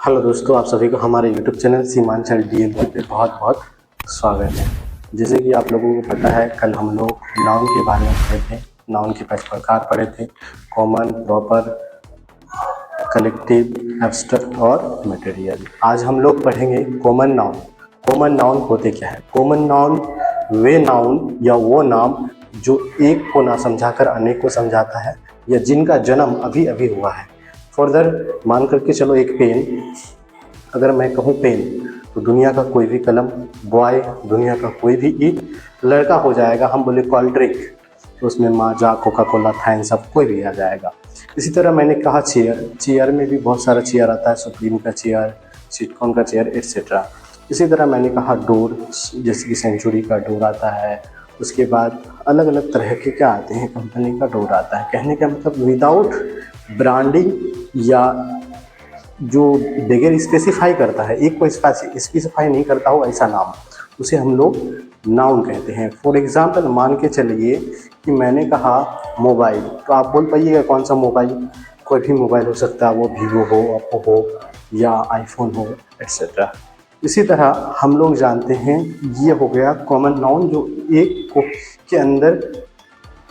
Hello दोस्तों, आप सभी को हमारे YouTube चैनल सीमांचल DMP पे बहुत बहुत स्वागत है। जैसे कि आप लोगों को पता है, कल हम लोग नाउन के बारे में पढ़े थे। नाउन के 5 प्रकार पढ़े थे: कॉमन, प्रॉपर, कलेक्टिव, एब्स्ट्रैक्ट और मटेरियल। आज हम लोग पढ़ेंगे कॉमन नाउन। कॉमन नाउन होते क्या है? कॉमन नाउन वे नाउन या वो नाम जो एक को ना समझाकर अनेक को समझाता है, या जिनका जन्म अभी अभी हुआ है। फर्दर मान करके चलो, एक पेन, अगर मैं कहूँ पेन, तो दुनिया का कोई भी कलम, बॉय दुनिया का कोई भी ईट, लड़का हो जाएगा हम बोले कॉल ड्रिंक, तो उसमें माजा, कोका कोला, थाइन सब कोई भी आ जाएगा। इसी तरह मैंने कहा चेयर, चेयर में भी बहुत सारा चेयर आता है, सुप्रीम का चेयर, सिटकॉन का चेयर, एट्सेट्रा। इसी तरह मैंने कहा डोर, जैसे कि सेंचुरी का डोर आता है। उसके बाद अलग अलग तरह के क्या आते हैं, कंपनी का डोर आता है। कहने का मतलब विदाउट ब्रांडिंग या जो बगैर स्पेसिफाई करता है, एक को स्पेसिफाई नहीं करता हो ऐसा नाम, उसे हम लोग नाउन कहते हैं। फॉर एग्जांपल मान के चलिए कि मैंने कहा मोबाइल, तो आप बोल पाइएगा कौन सा मोबाइल? कोई भी मोबाइल हो सकता है, वो वीवो हो, ओप्पो हो या आईफोन हो, एट्सेट्रा। इसी तरह हम लोग जानते हैं, ये हो गया कॉमन नाउन, जो एक को के अंदर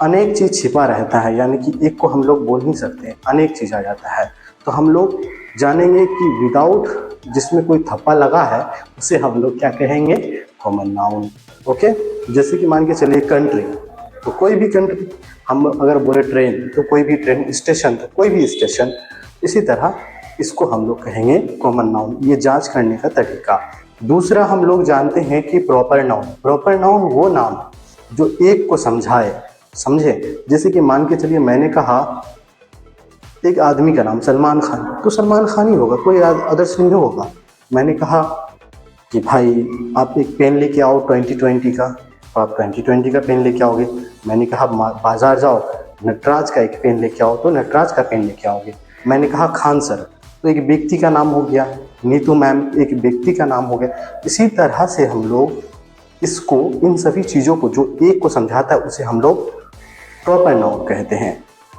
अनेक चीज़ छिपा रहता है, यानी कि एक को हम लोग बोल नहीं सकते, अनेक चीज़ आ जाता है। तो हम लोग जानेंगे कि विदाउट, जिसमें कोई थप्पा लगा है, उसे हम लोग क्या कहेंगे? Common noun. ओके, जैसे कि मान के चलिए कंट्री, तो कोई भी कंट्री। हम अगर बोले ट्रेन, तो कोई भी ट्रेन, स्टेशन तो कोई भी स्टेशन। इसी तरह इसको हम लोग कहेंगे कॉमन नाउन। ये जांच करने का तरीका। दूसरा हम लोग जानते हैं कि प्रॉपर नाउन। प्रॉपर नाउन वो नाम जो एक को समझाए, समझे। जैसे कि मान के चलिए मैंने कहा एक आदमी का नाम सलमान खान, तो सलमान खान ही होगा, कोई अदर्स नहीं होगा। मैंने कहा कि भाई आप एक पेन लेके आओ 2020 का, तो आप 2020 का पेन लेके आओगे। मैंने कहा बाजार जाओ, नटराज का एक पेन लेके आओ, तो नटराज का पेन लेके आओगे। मैंने कहा खान सर, तो एक व्यक्ति का नाम हो गया। नीतू मैम एक व्यक्ति का नाम हो गया। इसी तरह से हम लोग इसको, इन सभी चीज़ों को जो एक को समझाता है, उसे हम लोग प्रॉपर नाउन कहते हैं।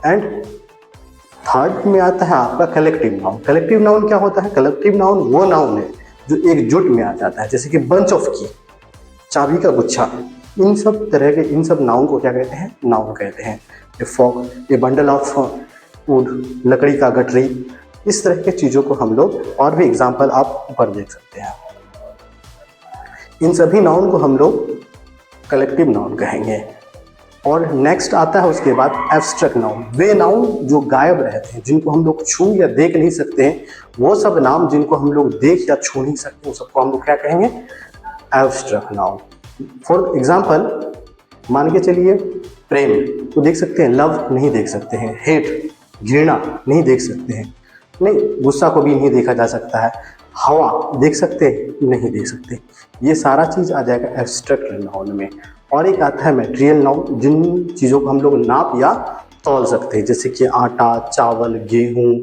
एंड थर्ड में आता है आपका कलेक्टिव नाउन। कलेक्टिव नाउन क्या होता है? कलेक्टिव नाउन वो नाउन है जो एकजुट में आ जाता है, जैसे कि बंच ऑफ की, चाबी का गुच्छा। इन सब तरह के, इन सब नाउन को क्या कहते हैं? नाउन कहते हैं। A fog, a bundle of wood, लकड़ी का गठरी, इस तरह के चीज़ों को हम लोग, और भी एग्जाम्पल आप ऊपर देख सकते हैं। इन सभी नाउन को हम लोग कलेक्टिव नाउन कहेंगे। और नेक्स्ट आता है उसके बाद एब्स्ट्रैक्ट नाउन। वे नाउन जो गायब रहते हैं, जिनको हम लोग छू या देख नहीं सकते हैं, वो सब नाम जिनको हम लोग देख या छू नहीं सकते, उन सबको हम लोग क्या कहेंगे? Abstract noun. फॉर एग्जांपल मान के चलिए प्रेम तो देख सकते हैं, लव नहीं देख सकते हैं, हेट घृणा नहीं देख सकते हैं, नहीं, गुस्सा को भी नहीं देखा जा सकता है, हवा देख सकते हैं? नहीं देख सकते। ये सारा चीज़ आ जाएगा एब्स्ट्रैक्ट नाउन में। और एक आता है मटेरियल नाउन, जिन चीज़ों को हम लोग नाप या तौल सकते हैं, जैसे कि आटा, चावल, गेहूं,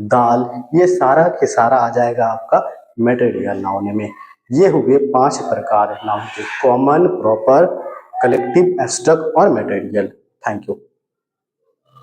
दाल, ये सारा के सारा आ जाएगा आपका मटेरियल नाउन में। ये हुए 5 प्रकार नाउन के: कॉमन, प्रॉपर, कलेक्टिव, एब्स्ट्रैक्ट और मटेरियल। Thank you.